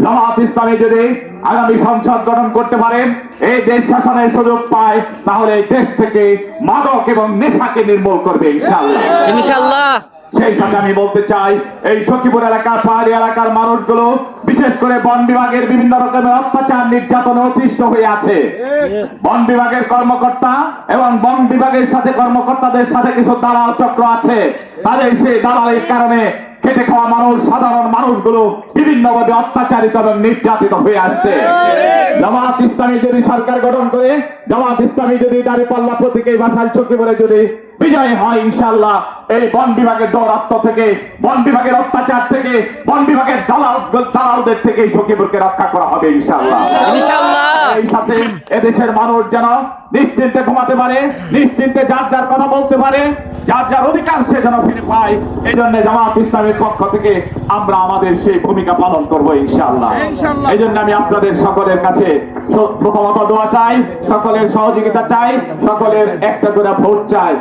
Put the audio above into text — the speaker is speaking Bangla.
জামাত ইসলামী যদি আগামী সংসদ গঠন করতে পারে, এই দেশ শাসনের সুযোগ পায়, তাহলে এই দেশ থেকে মাদক এবং নেশাকে নির্মূল করবে ইনশাআল্লাহ। ইনশাআল্লাহ। সেই সাথে আমি বলতে চাই, এই সখীপুর এলাকার পাহাড়ি এলাকার মানুষগুলো বিশেষ করে বন বিভাগের বিভিন্ন রকমের অত্যাচার নির্যাতনে অতিষ্ঠ হয়ে আছে। বন বিভাগের কর্মকর্তা এবং বন বিভাগের সাথে কর্মকর্তাদের সাথে কিছু দালাল চক্র আছে, তাদের সেই দালালের কারণে খেটে খাওয়া মানুষ, সাধারণ মানুষগুলো বিভিন্নভাবে অত্যাচারিত এবং নির্যাতিত হয়ে আসছে। জামাত ইসলামী যদি সরকার গঠন করে, জামাত ইসলামী যদি দাঁড়িপাল্লা প্রতীকে ভাষায় সখীপুরে যদি বিজয় হয়, ইনশাআল্লাহ এই বন বিভাগের দৌরাত্ম থেকে, বন বিভাগের অত্যাচার থেকে, বন বিভাগের দালালদের থেকে এই সখীপুরকে রক্ষা করা হবে ইনশাআল্লাহ। এই সাথে এদেশের মানুষ যেন নিশ্চিন্তে ঘুমাতে পারে, নিশ্চিন্তে যার যার কথা বলতে পারে, যার যার অধিকার সে যেন ফিরে পায়, এই জন্য জামাত ইসলামের পক্ষ থেকে আমরা আমাদের সেই ভূমিকা পালন করবো ইনশাআল্লাহ। এই জন্য আমি আপনাদের সকলের কাছে প্রথমত দোয়া চাই, সকলের সহযোগিতা চাই, সকলের একটা করে ভোট চাই।